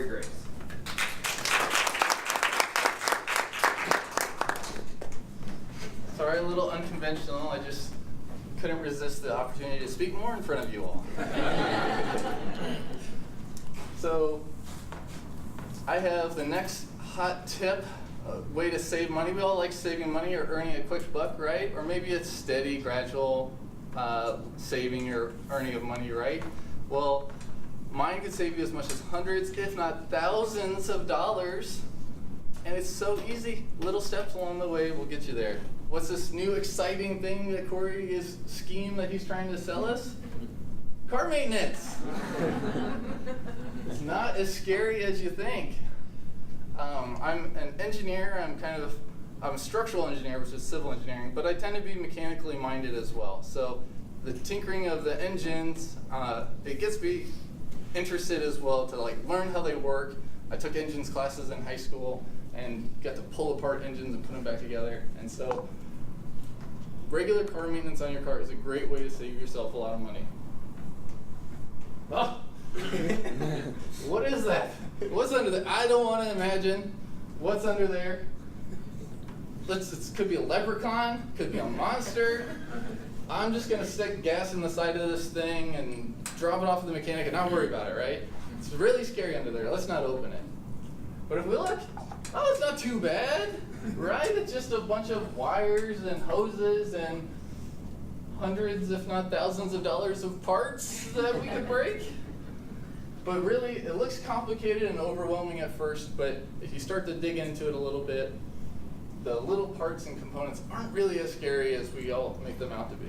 Corey Grace. Sorry, a little unconventional. I just couldn't resist the opportunity to speak more in front of you all. So, I have the next hot tip, a way to save money. We all like saving money or earning a quick buck, right? Or maybe it's steady, gradual saving or earning of money, right? Well, mine could save you as much as hundreds, if not thousands of dollars. And it's so easy. Little steps along the way will get you there. What's this new exciting thing that Corey is scheme that he's trying to sell us? Car maintenance. It's not as scary as you think. I'm an engineer. I'm a structural engineer, which is civil engineering, but I tend to be mechanically minded as well. So the tinkering of the engines, it gets me interested as well to learn how they work. I took engines classes in high school and got to pull apart engines and put them back together. And so regular car maintenance on your car is a great way to save yourself a lot of money. Oh. What is that? What's under there? I don't want to imagine what's under there. It could be a leprechaun, could be a monster. I'm just going to stick gas in the side of this thing and drop it off to the mechanic and not worry about it, right? It's really scary under there. Let's not open it. But if we look, oh, it's not too bad, right? It's just a bunch of wires and hoses and hundreds, if not thousands of dollars of parts that we could break. But really, it looks complicated and overwhelming at first, but if you start to dig into it a little bit, the little parts and components aren't really as scary as we all make them out to be.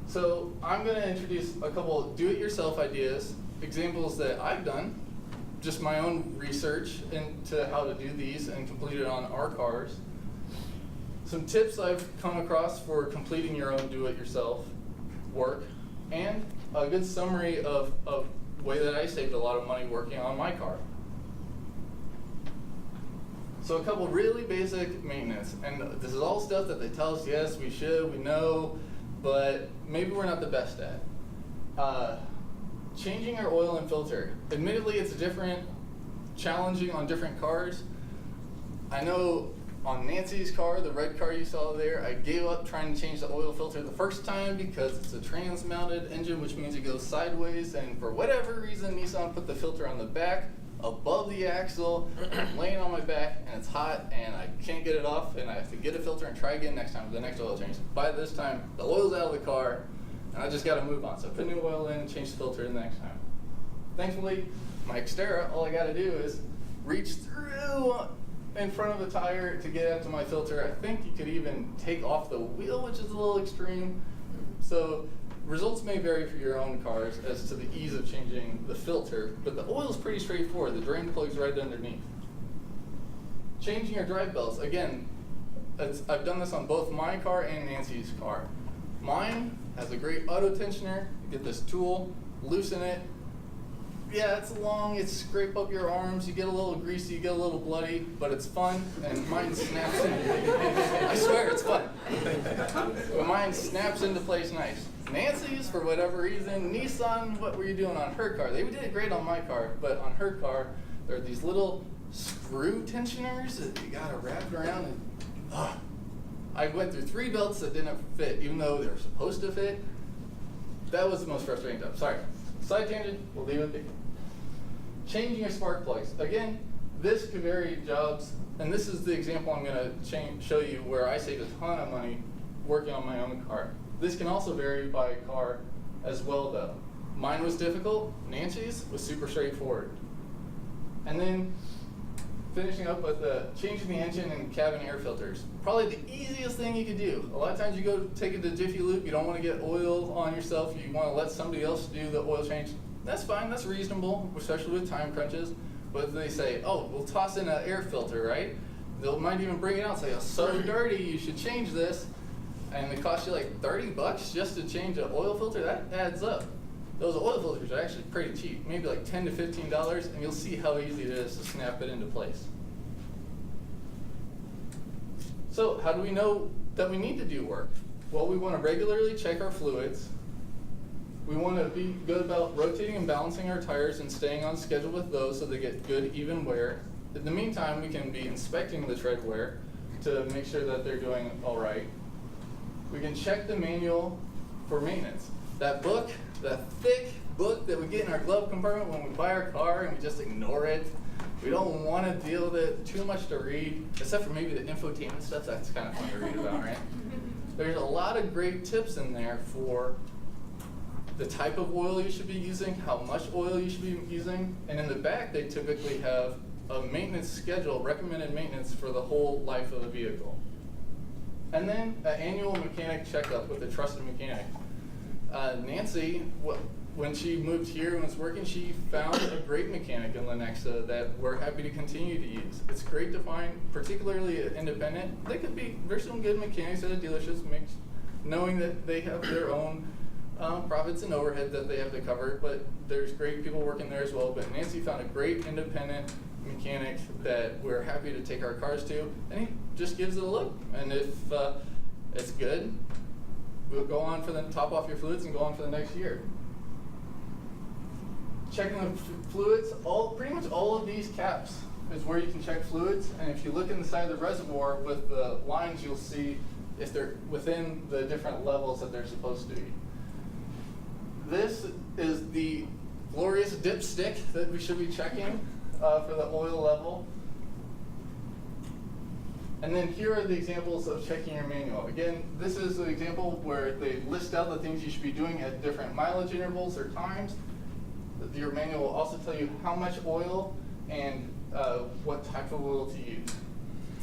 So I'm going to introduce a couple do-it-yourself ideas, examples that I've done, just my own research into how to do these and complete it on our cars. Some tips I've come across for completing your own do-it-yourself work, and a good summary of the way that I saved a lot of money working on my car. So a couple really basic maintenance, and this is all stuff that they tell us, yes, we should, we know, but maybe we're not the best at. Changing your oil and filter. Admittedly, it's challenging on different cars. I know on Nancy's car, the red car you saw there, I gave up trying to change the oil filter the first time because it's a trans-mounted engine, which means it goes sideways, and for whatever reason, Nissan put the filter on the back, above the axle. I'm laying on my back, and it's hot, and I can't get it off, and I have to get a filter and try again next time for the next oil change. By this time, the oil's out of the car, and I just got to move on. So put new oil in, change the filter the next time. Thankfully, my Xterra, all I got to do is reach through in front of the tire to get into my filter. I think you could even take off the wheel, which is a little extreme. So results may vary for your own cars as to the ease of changing the filter, but the oil is pretty straightforward. The drain plug's right underneath. Changing your drive belts. Again, I've done this on both my car and Nancy's car. Mine has a great auto tensioner. You get this tool, loosen it. Yeah, it's long, it scrape up your arms, you get a little greasy, you get a little bloody, but it's fun, and mine snaps in. I swear, it's fun. But mine snaps into place nice. Nancy's, for whatever reason, Nissan, what were you doing on her car? They did it great on my car, but on her car, there are these little screw tensioners that you gotta wrap around, and I went through 3 belts that didn't fit, even though they were supposed to fit. That was the most frustrating time. Sorry. Side tangent, we'll leave it there. Changing your spark plugs. Again, this could vary jobs, and this is the example I'm going to show you where I saved a ton of money working on my own car. This can also vary by car as well, though. Mine was difficult. Nancy's was super straightforward. And then finishing up with changing the engine and cabin air filters. Probably the easiest thing you could do. A lot of times you go take it to Jiffy Lube, you don't want to get oil on yourself, you want to let somebody else do the oil change. That's fine, that's reasonable, especially with time crunches. But they say, oh, we'll toss in an air filter, right? They might even bring it out and say, oh, so dirty, you should change this. And it costs you like $30 just to change an oil filter. That adds up. Those oil filters are actually pretty cheap, maybe like $10 to $15, and you'll see how easy it is to snap it into place. So how do we know that we need to do work? Well, we want to regularly check our fluids. We want to be good about rotating and balancing our tires and staying on schedule with those so they get good, even wear. In the meantime, we can be inspecting the tread wear to make sure that they're doing all right. We can check the manual for maintenance. That book, that thick book that we get in our glove compartment when we buy our car and we just ignore it. We don't want to deal with it, too much to read, except for maybe the infotainment stuff. That's kind of fun to read about, right? There's a lot of great tips in there for the type of oil you should be using, how much oil you should be using, and in the back they typically have a maintenance schedule, recommended maintenance for the whole life of the vehicle. And then an annual mechanic checkup with a trusted mechanic. Nancy, when she moved here and was working, she found a great mechanic in Lenexa that we're happy to continue to use. It's great to find, particularly independent. There's some good mechanics at a dealership, knowing that they have their own profits and overhead that they have to cover, but there's great people working there as well. But Nancy found a great independent mechanic that we're happy to take our cars to, and he just gives it a look. And if it's good, we'll go on for the top off your fluids and go on for the next year. Checking the fluids, pretty much all of these caps is where you can check fluids, and if you look inside the reservoir with the lines, you'll see if they're within the different levels that they're supposed to be. This is the glorious dipstick that we should be checking for the oil level. And then here are the examples of checking your manual. Again, this is an example where they list out the things you should be doing at different mileage intervals or times. Your manual will also tell you how much oil and what type of oil to use.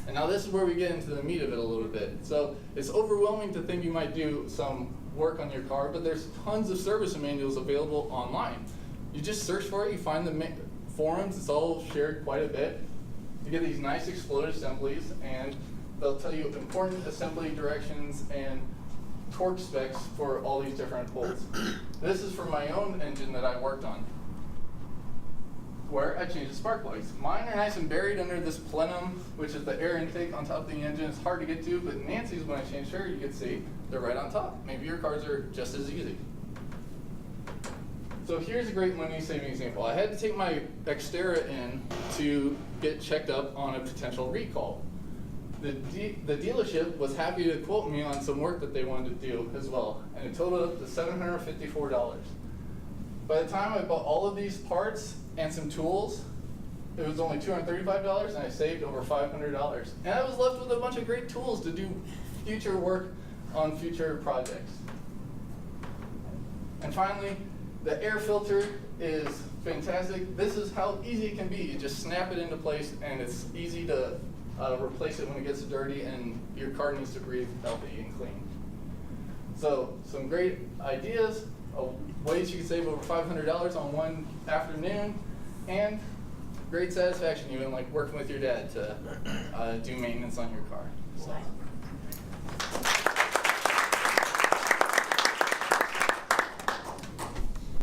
And now this is where we get into the meat of it a little bit. So it's overwhelming to think you might do some work on your car, but there's tons of service manuals available online. You just search for it, you find the forums, it's all shared quite a bit. You get these nice exploded assemblies, and they'll tell you important assembly directions and torque specs for all these different bolts. This is for my own engine that I worked on, where I changed the spark plugs. Mine are nice and buried under this plenum, which is the air intake on top of the engine. It's hard to get to, but Nancy's, when I changed her, you can see they're right on top. Maybe your cars are just as easy. So here's a great money-saving example. I had to take my Xterra in to get checked up on a potential recall. The dealership was happy to quote me on some work that they wanted to do as well, and it totaled up to $754. By the time I bought all of these parts and some tools, it was only $235, and I saved over $500. And I was left with a bunch of great tools to do future work on future projects. And finally, the air filter is fantastic. This is how easy it can be. You just snap it into place, and it's easy to replace it when it gets dirty and your car needs to breathe healthy and clean. So some great ideas, ways you can save over $500 on one afternoon, and great satisfaction, even like working with your dad to do maintenance on your car. So.